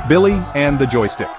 Billy and the Joystick.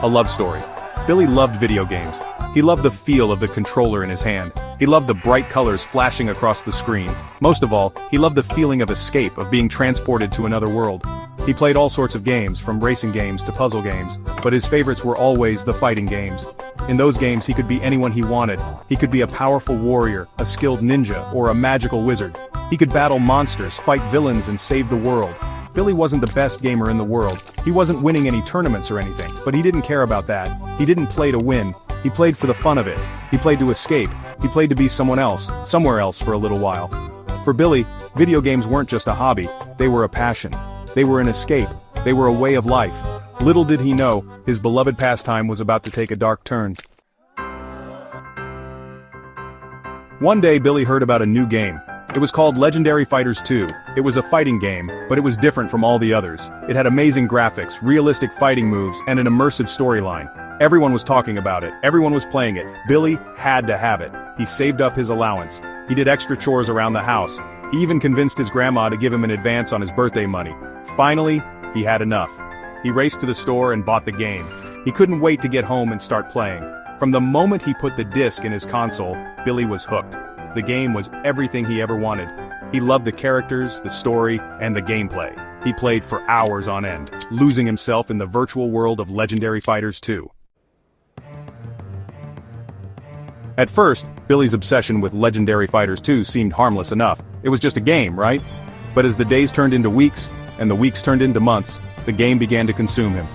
A love story. Billy loved video games. He loved the feel of the controller in his hand. He loved the bright colors flashing across the screen. Most of all, he loved the feeling of escape, of being transported to another world. He played all sorts of games, from racing games to puzzle games, but his favorites were always the fighting games. In those games he could be anyone he wanted. He could be a powerful warrior, a skilled ninja, or a magical wizard. He could battle monsters, fight villains, and save the world. Billy wasn't the best gamer in the world. He wasn't winning any tournaments or anything, but he didn't care about that. He didn't play to win. He played for the fun of it. He played to escape. He played to be someone else, somewhere else for a little while. For Billy, video games weren't just a hobby, they were a passion. They were an escape. They were a way of life. Little did he know, his beloved pastime was about to take a dark turn. One day Billy heard about a new game. It was called Legendary Fighters 2. It was a fighting game, but it was different from all the others. It had amazing graphics, realistic fighting moves, and an immersive storyline. Everyone was talking about it. Everyone was playing it. Billy had to have it. He saved up his allowance. He did extra chores around the house. He even convinced his grandma to give him an advance on his birthday money. Finally, he had enough. He raced to the store and bought the game. He couldn't wait to get home and start playing. From the moment he put the disc in his console, Billy was hooked. The game was everything he ever wanted. He loved the characters, the story, and the gameplay. He played for hours on end, losing himself in the virtual world of Legendary Fighters 2. At first, Billy's obsession with Legendary Fighters 2 seemed harmless enough. It was just a game, right? But as the days turned into weeks, and the weeks turned into months, the game began to consume him.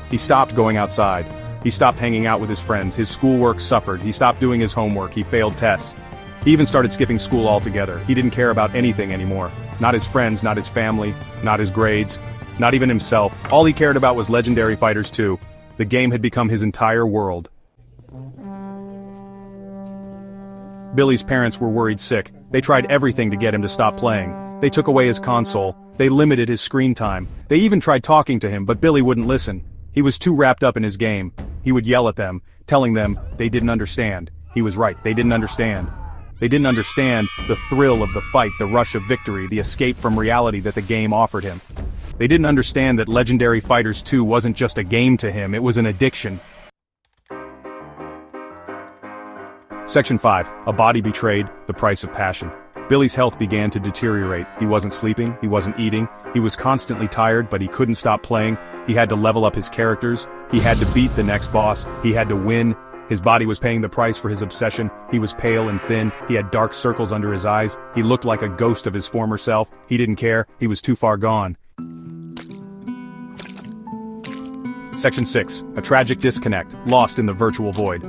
He stopped going outside. He stopped hanging out with his friends. His schoolwork suffered. He stopped doing his homework. He failed tests. He even started skipping school altogether. He didn't care about anything anymore. Not his friends, not his family, not his grades, not even himself. All he cared about was Legendary Fighters 2. The game had become his entire world. Billy's parents were worried sick. They tried everything to get him to stop playing. They took away his console. They limited his screen time. They even tried talking to him, but Billy wouldn't listen. He was too wrapped up in his game. He would yell at them, telling them they didn't understand. He was right, they didn't understand. They didn't understand the thrill of the fight, the rush of victory, the escape from reality that the game offered him. They didn't understand that Legendary Fighters 2 wasn't just a game to him, it was an addiction. Section 5. A body betrayed, the price of passion. Billy's health began to deteriorate. He wasn't sleeping, he wasn't eating, he was constantly tired, but he couldn't stop playing. He had to level up his characters, he had to beat the next boss, he had to win. His body was paying the price for his obsession. He was pale and thin, he had dark circles under his eyes, he looked like a ghost of his former self. He didn't care, he was too far gone. Section 6. A tragic disconnect, lost in the virtual void.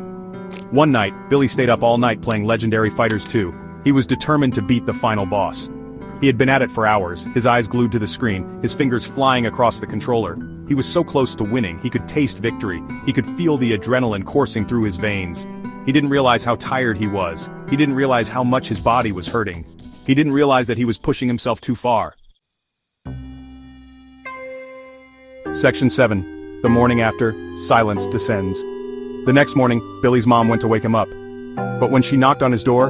One night, Billy stayed up all night playing Legendary Fighters 2. He was determined to beat the final boss. He had been at it for hours, his eyes glued to the screen, his fingers flying across the controller. He was so close to winning, he could taste victory. He could feel the adrenaline coursing through his veins. He didn't realize how tired he was. He didn't realize how much his body was hurting. He didn't realize that he was pushing himself too far. Section 7. The morning after, silence descends. The next morning, Billy's mom went to wake him up. But when she knocked on his door,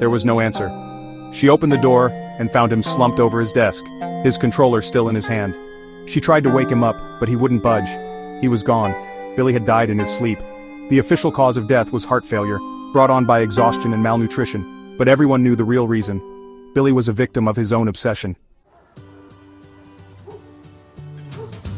there was no answer. She opened the door and found him slumped over his desk, his controller still in his hand. She tried to wake him up, but he wouldn't budge. He was gone. Billy had died in his sleep. The official cause of death was heart failure, brought on by exhaustion and malnutrition, but everyone knew the real reason. Billy was a victim of his own obsession.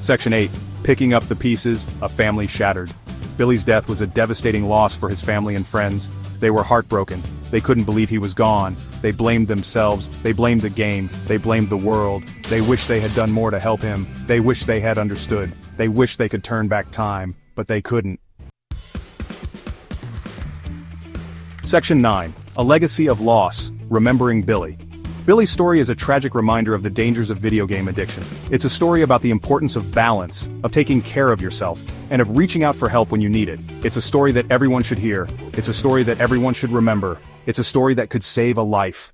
Section 8. Picking up the pieces, a family shattered. Billy's death was a devastating loss for his family and friends. They were heartbroken. They couldn't believe he was gone. They blamed themselves, they blamed the game, they blamed the world. They wished they had done more to help him. They wished they had understood. They wished they could turn back time, but they couldn't. Section 9. A legacy of loss, remembering Billy. Billy's story is a tragic reminder of the dangers of video game addiction. It's a story about the importance of balance, of taking care of yourself, and of reaching out for help when you need it. It's a story that everyone should hear. It's a story that everyone should remember. It's a story that could save a life.